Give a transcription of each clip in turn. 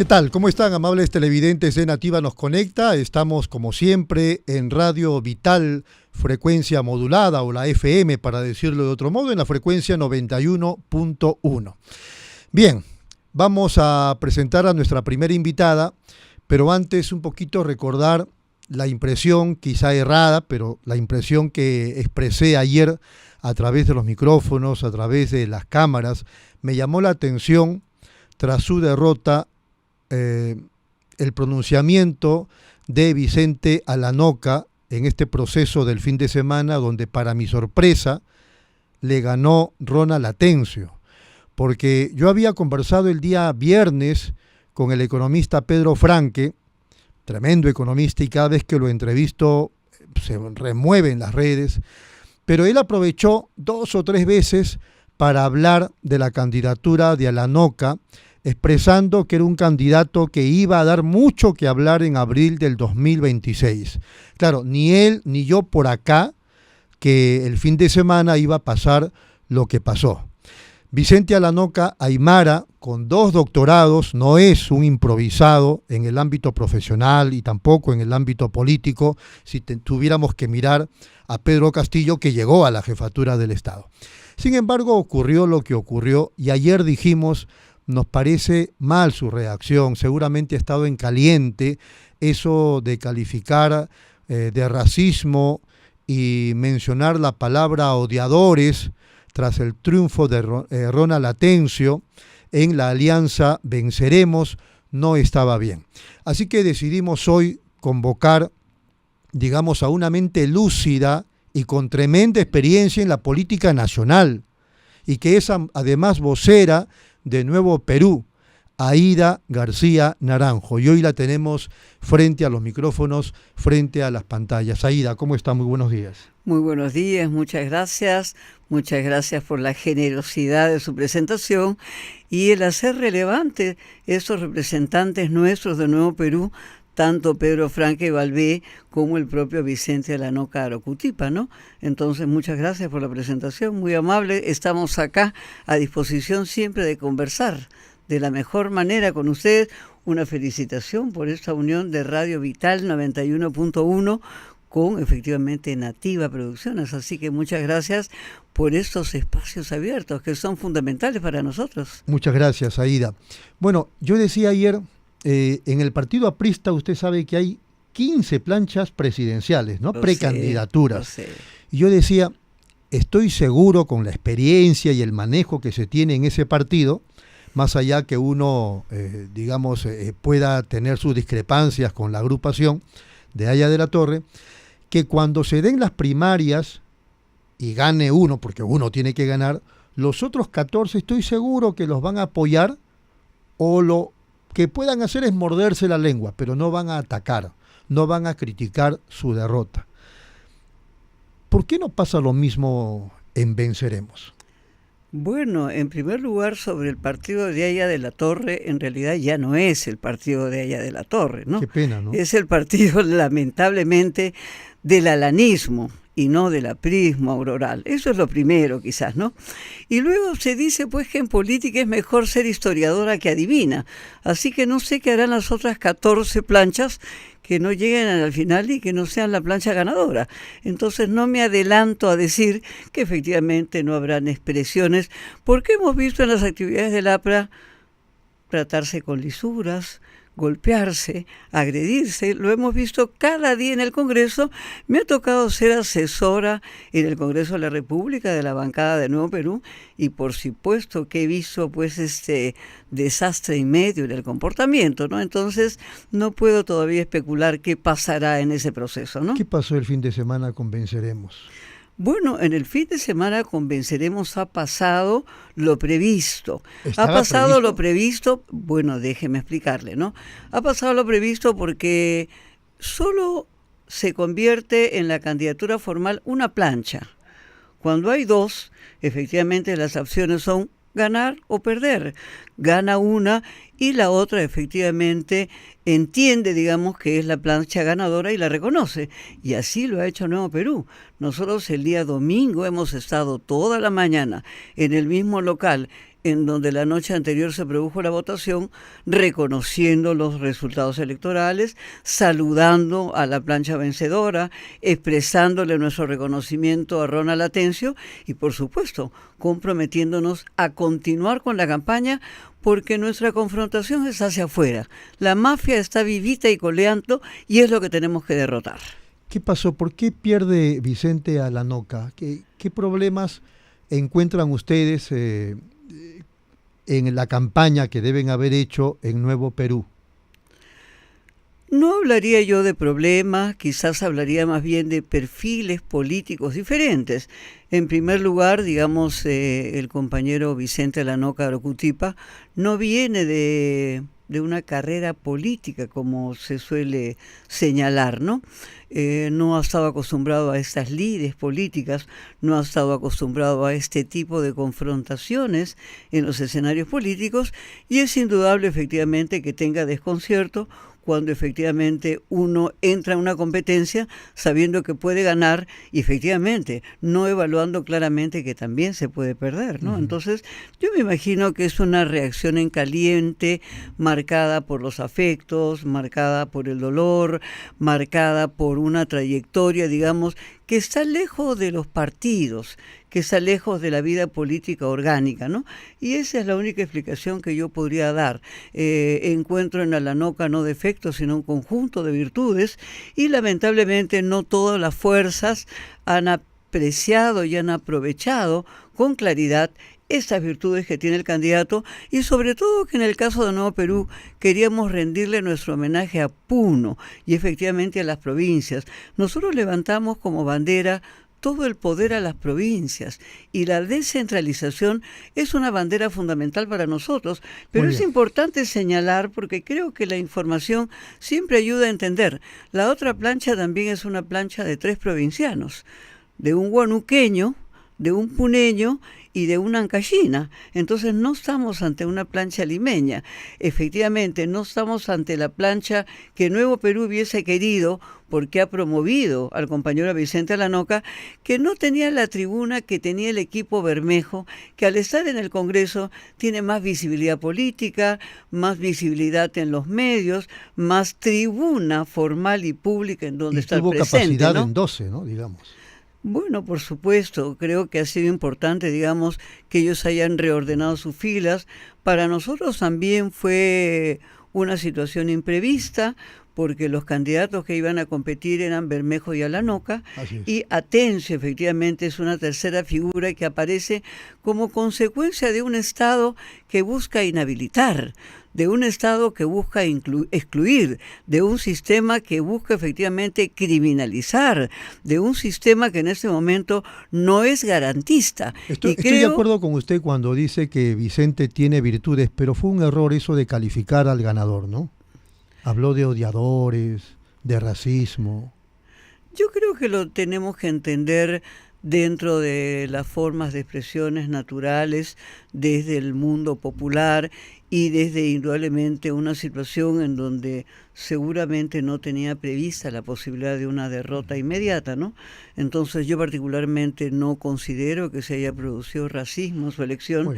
¿Qué tal? ¿Cómo están, amables televidentes de Nativa Nos Conecta? Estamos, como siempre, en Radio Vital, frecuencia modulada, o la FM, para decirlo de otro modo, en la frecuencia 91.1. Bien, vamos a presentar a nuestra primera invitada, pero antes un poquito recordar la impresión, quizá errada, pero la impresión que expresé ayer a través de los micrófonos, a través de las cámaras. Me llamó la atención, tras su derrota, el pronunciamiento de Vicente Alanoca en este proceso del fin de semana, donde para mi sorpresa le ganó Ronald Atencio, porque yo había conversado el día viernes con el economista Pedro Franque, tremendo economista, y cada vez que lo entrevisto se remueve en las redes, pero él aprovechó 2 o 3 veces para hablar de la candidatura de Alanoca, expresando que era un candidato que iba a dar mucho que hablar en abril del 2026. Claro, ni él ni yo por acá, que el fin de semana iba a pasar lo que pasó. Vicente Alanoca Aymara, con 2 doctorados, no es un improvisado en el ámbito profesional y tampoco en el ámbito político, si tuviéramos que mirar a Pedro Castillo, que llegó a la jefatura del Estado. Sin embargo, ocurrió lo que ocurrió, y ayer dijimos, nos parece mal su reacción, seguramente ha estado en caliente, eso de calificar de racismo y mencionar la palabra odiadores tras el triunfo de Ronald Atencio en la alianza Venceremos, no estaba bien. Así que decidimos hoy convocar, digamos, a una mente lúcida y con tremenda experiencia en la política nacional, y que es además vocera de Nuevo Perú, Aida García Naranjo, y hoy la tenemos frente a los micrófonos, frente a las pantallas. Aida, ¿cómo está? Muy buenos días. Muy buenos días, muchas gracias por la generosidad de su presentación y el hacer relevante esos representantes nuestros de Nuevo Perú, tanto Pedro Franque Valvé como el propio Vicente Alanoca Arocutipa, ¿no? Entonces, muchas gracias por la presentación, muy amable. Estamos acá a disposición siempre de conversar de la mejor manera con ustedes. Una felicitación por esta unión de Radio Vital 91.1 con efectivamente Nativa Producciones. Así que muchas gracias por estos espacios abiertos que son fundamentales para nosotros. Muchas gracias, Aida. Bueno, yo decía ayer, en el partido aprista usted sabe que hay 15 planchas presidenciales, ¿no? Precandidaturas. Sé. Y yo decía, estoy seguro con la experiencia y el manejo que se tiene en ese partido, más allá que uno, pueda tener sus discrepancias con la agrupación de Haya de la Torre, que cuando se den las primarias y gane uno, porque uno tiene que ganar, los otros 14 estoy seguro que los van a apoyar, o lo que puedan hacer es morderse la lengua, pero no van a atacar, no van a criticar su derrota. ¿Por qué no pasa lo mismo en Venceremos? Bueno, en primer lugar, sobre el partido de Haya de la Torre, en realidad ya no es el partido de Haya de la Torre, ¿no? Qué pena, ¿no? Es el partido, lamentablemente, del alanismo y no del aprismo auroral. Eso es lo primero, quizás, ¿no? Y luego se dice, pues, que en política es mejor ser historiadora que adivina. Así que no sé qué harán las otras 14 planchas que no lleguen al final y que no sean la plancha ganadora. Entonces no me adelanto a decir que efectivamente no habrán expresiones, porque hemos visto en las actividades del APRA tratarse con lisuras, golpearse, agredirse. Lo hemos visto cada día en el Congreso. Me ha tocado ser asesora en el Congreso de la República de la bancada de Nuevo Perú, y por supuesto que he visto pues este desastre y medio en el comportamiento, ¿no? Entonces no puedo todavía especular qué pasará en ese proceso, ¿no? ¿Qué pasó el fin de semana con Venceremos? Bueno, en el fin de semana con Venceremos ha pasado lo previsto. ¿Estaba Ha pasado previsto? lo previsto, bueno, déjeme explicarle, ¿no? Ha pasado lo previsto porque solo se convierte en la candidatura formal una plancha. Cuando hay 2, efectivamente las opciones son ganar o perder. Gana una y la otra efectivamente entiende, digamos, que es la plancha ganadora y la reconoce. Y así lo ha hecho Nuevo Perú. Nosotros el día domingo hemos estado toda la mañana en el mismo local en donde la noche anterior se produjo la votación, reconociendo los resultados electorales, saludando a la plancha vencedora, expresándole nuestro reconocimiento a Ronald Atencio y, por supuesto, comprometiéndonos a continuar con la campaña porque nuestra confrontación es hacia afuera. La mafia está vivita y coleando y es lo que tenemos que derrotar. ¿Qué pasó? ¿Por qué pierde Vicente Alanoca? ¿Qué problemas encuentran ustedes en la campaña que deben haber hecho en Nuevo Perú? No hablaría yo de problemas, quizás hablaría más bien de perfiles políticos diferentes. En primer lugar, digamos, el compañero Vicente Alanoca Arochutipa no viene de una carrera política, como se suele señalar, ¿no? No ha estado acostumbrado a estas lides políticas, no ha estado acostumbrado a este tipo de confrontaciones en los escenarios políticos y es indudable efectivamente que tenga desconcierto cuando efectivamente uno entra en una competencia sabiendo que puede ganar y efectivamente no evaluando claramente que también se puede perder, ¿no? Entonces yo me imagino que es una reacción en caliente, marcada por los afectos, marcada por el dolor, marcada por una trayectoria, digamos, que está lejos de los partidos, que está lejos de la vida política orgánica, ¿no? Y esa es la única explicación que yo podría dar. Encuentro en Alanoca no defectos, sino un conjunto de virtudes, y lamentablemente no todas las fuerzas han apreciado y han aprovechado con claridad estas virtudes que tiene el candidato y sobre todo que en el caso de Nuevo Perú queríamos rendirle nuestro homenaje a Puno y efectivamente a las provincias. Nosotros levantamos como bandera todo el poder a las provincias y la descentralización es una bandera fundamental para nosotros, pero es importante señalar porque creo que la información siempre ayuda a entender. La otra plancha también es una plancha de 3 provincianos, de un huanuqueño, de un puneño y de una ancashina. Entonces no estamos ante una plancha limeña. Efectivamente, no estamos ante la plancha que Nuevo Perú hubiese querido porque ha promovido al compañero Vicente Alanoca, que no tenía la tribuna que tenía el equipo Bermejo, que al estar en el Congreso tiene más visibilidad política, más visibilidad en los medios, más tribuna formal y pública en donde está presente. Tuvo capacidad, ¿no? En 12, ¿no? Digamos. Bueno, por supuesto, creo que ha sido importante, digamos, que ellos hayan reordenado sus filas. Para nosotros también fue una situación imprevista, porque los candidatos que iban a competir eran Bermejo y Alanoca, y Atencio efectivamente es una tercera figura que aparece como consecuencia de un Estado que busca inhabilitar, de un Estado que busca excluir, de un sistema que busca efectivamente criminalizar, de un sistema que en este momento no es garantista. Estoy de acuerdo con usted cuando dice que Vicente tiene virtudes, pero fue un error eso de calificar al ganador, ¿no? Habló de odiadores, de racismo. Yo creo que lo tenemos que entender dentro de las formas de expresiones naturales, desde el mundo popular y desde indudablemente una situación en donde seguramente no tenía prevista la posibilidad de una derrota inmediata, ¿no? Entonces yo particularmente no considero que se haya producido racismo en su elección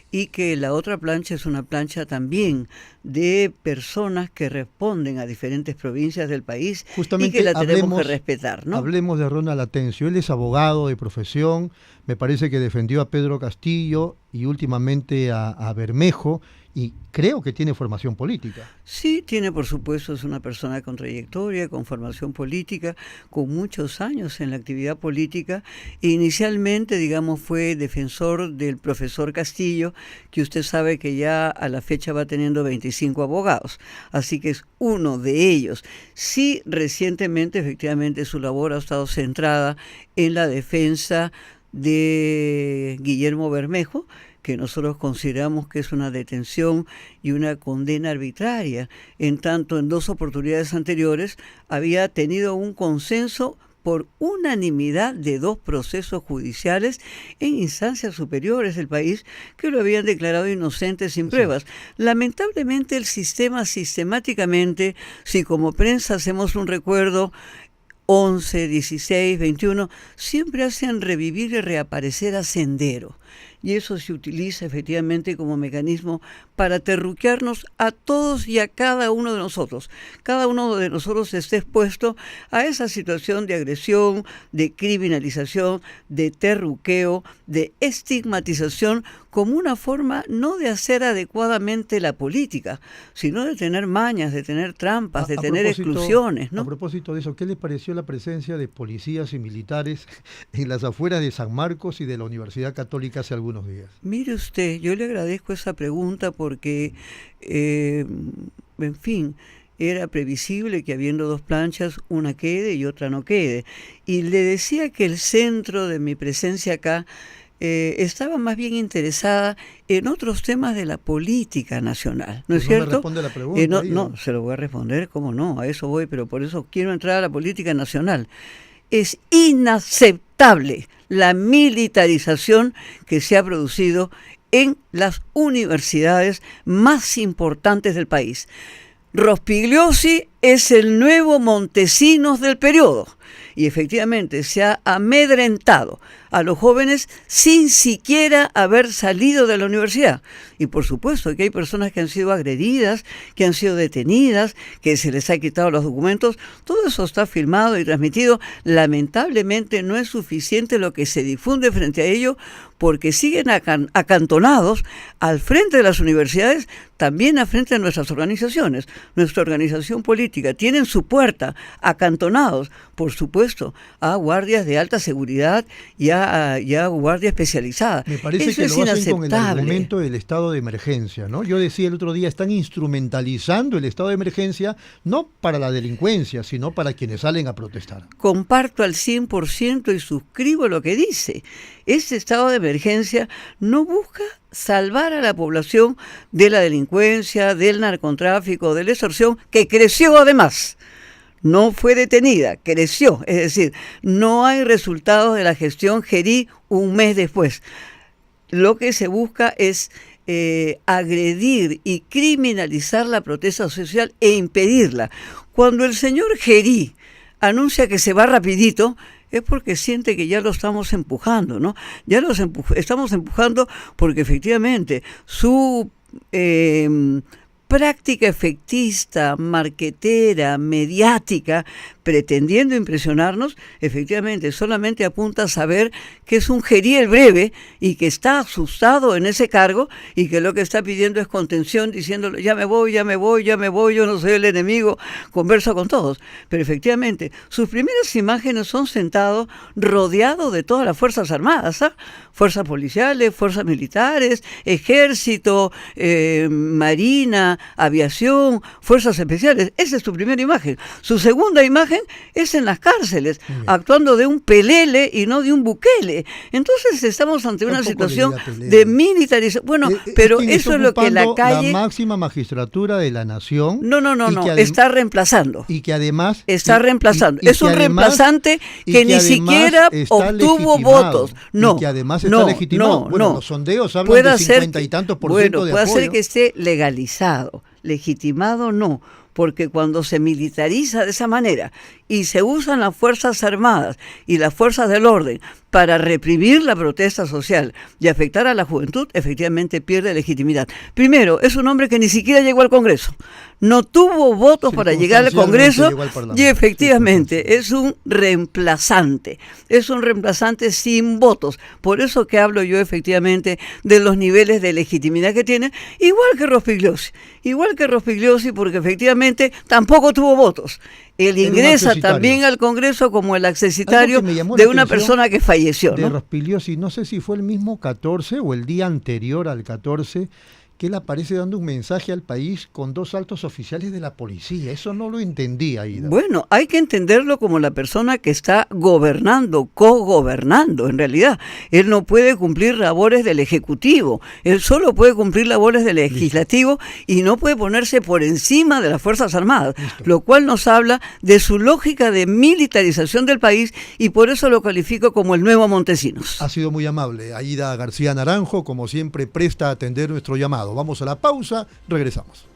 y que la otra plancha es una plancha también de personas que responden a diferentes provincias del país. Justamente y que la tenemos que respetar, ¿no? Hablemos de Ronald Atencio. Él es abogado de profesión, me parece que defendió a Pedro Castillo y últimamente a Bermejo, y creo que tiene formación política. Sí, tiene, por supuesto, es una persona con trayectoria, con formación política, con muchos años en la actividad política. E inicialmente, digamos, fue defensor del profesor Castillo, que usted sabe que ya a la fecha va teniendo 25 abogados, así que es uno de ellos. Sí, recientemente, efectivamente, su labor ha estado centrada en la defensa de Guillermo Bermejo, que nosotros consideramos que es una detención y una condena arbitraria, en tanto en 2 oportunidades anteriores había tenido un consenso por unanimidad de 2 procesos judiciales en instancias superiores del país que lo habían declarado inocente sin pruebas. Lamentablemente el sistema sistemáticamente, si como prensa hacemos un recuerdo, 11, 16, 21, siempre hacen revivir y reaparecer a Sendero. y eso se utiliza efectivamente como mecanismo para terruquearnos a todos y a cada uno de nosotros. Cada uno de nosotros está expuesto a esa situación de agresión, de criminalización, de terruqueo, de estigmatización, como una forma no de hacer adecuadamente la política, sino de tener mañas, de tener trampas, de tener exclusiones, ¿no? A propósito de eso, ¿qué le pareció la presencia de policías y militares en las afueras de San Marcos y de la Universidad Católica hace algunos días? Mire usted, yo le agradezco esa pregunta porque, en fin, era previsible que habiendo dos planchas, una quede y otra no quede. Y le decía que el centro de mi presencia acá estaba más bien interesada en otros temas de la política nacional, ¿no es cierto? ¿No me responde la pregunta? No, se lo voy a responder, cómo no, a eso voy, pero por eso quiero entrar a la política nacional. Es inaceptable la militarización que se ha producido en las universidades más importantes del país. Rospigliosi es el nuevo Montesinos del periodo y efectivamente se ha amedrentado a los jóvenes sin siquiera haber salido de la universidad. Y por supuesto que hay personas que han sido agredidas, que han sido detenidas, que se les ha quitado los documentos. Todo eso está filmado y transmitido. Lamentablemente no es suficiente lo que se difunde frente a ello, porque siguen acantonados al frente de las universidades, también al frente de nuestras organizaciones. Nuestra organización política tiene en su puerta acantonados, por supuesto, a guardias de alta seguridad y a guardia especializada. Me parece eso que es lo hacen con el inaceptable. argumento del estado de emergencia, ¿no? Yo decía el otro día, están instrumentalizando el estado de emergencia no para la delincuencia, sino para quienes salen a protestar. Comparto al 100% y suscribo lo que dice. Este estado de emergencia no busca salvar a la población de la delincuencia, del narcotráfico, de la extorsión, que creció además. No fue detenida, creció. Es decir, no hay resultados de la gestión Gerí un mes después. Lo que se busca es agredir y criminalizar la protesta social e impedirla. Cuando el señor Gerí anuncia que se va rapidito, es porque siente que ya lo estamos empujando, ¿no? Ya los estamos empujando porque efectivamente su práctica efectista, marquetera, mediática, pretendiendo impresionarnos, efectivamente solamente apunta a saber que es un Gerí el breve y que está asustado en ese cargo y que lo que está pidiendo es contención, diciéndole ya me voy, yo no soy el enemigo, converso con todos. Pero efectivamente, sus primeras imágenes son sentados rodeados de todas las Fuerzas Armadas, ¿ah? Fuerzas policiales, fuerzas militares, ejército, marina, aviación, fuerzas especiales. Esa es su primera imagen. Su segunda imagen es en las cárceles, actuando de un Pelele y no de un Bukele. Entonces estamos ante una situación de militarización. Bueno, pero eso es lo que la calle... La máxima magistratura de la nación... No, está reemplazando. Y que además... Está reemplazando. Es un reemplazante que ni siquiera obtuvo votos. No, y que además está legitimado. Bueno, los sondeos hablan de 50 y tantos por ciento de apoyo. Puede ser que esté legalizado, legitimado no, porque cuando se militariza de esa manera y se usan las Fuerzas Armadas y las fuerzas del orden para reprimir la protesta social y afectar a la juventud, efectivamente pierde legitimidad. Primero, es un hombre que ni siquiera llegó al Congreso, no tuvo votos para llegar al Congreso y efectivamente es un reemplazante sin votos. Por eso que hablo yo efectivamente de los niveles de legitimidad que tiene, igual que Rospigliosi, porque efectivamente tampoco tuvo votos. Él ingresa también al Congreso como el accesitario de una persona que falleció, ¿no? De Rospigliosi, no sé si fue el mismo 14 o el día anterior al 14, que él aparece dando un mensaje al país con dos altos oficiales de la policía. Eso no lo entendí, Aida. Bueno, hay que entenderlo como la persona que está gobernando, cogobernando, en realidad. Él no puede cumplir labores del Ejecutivo, él solo puede cumplir labores del Legislativo y no puede ponerse por encima de las Fuerzas Armadas, lo cual nos habla de su lógica de militarización del país y por eso lo califico como el nuevo Montesinos. Ha sido muy amable. Aida García Naranjo, como siempre, presta a atender nuestro llamado. Vamos a la pausa, regresamos.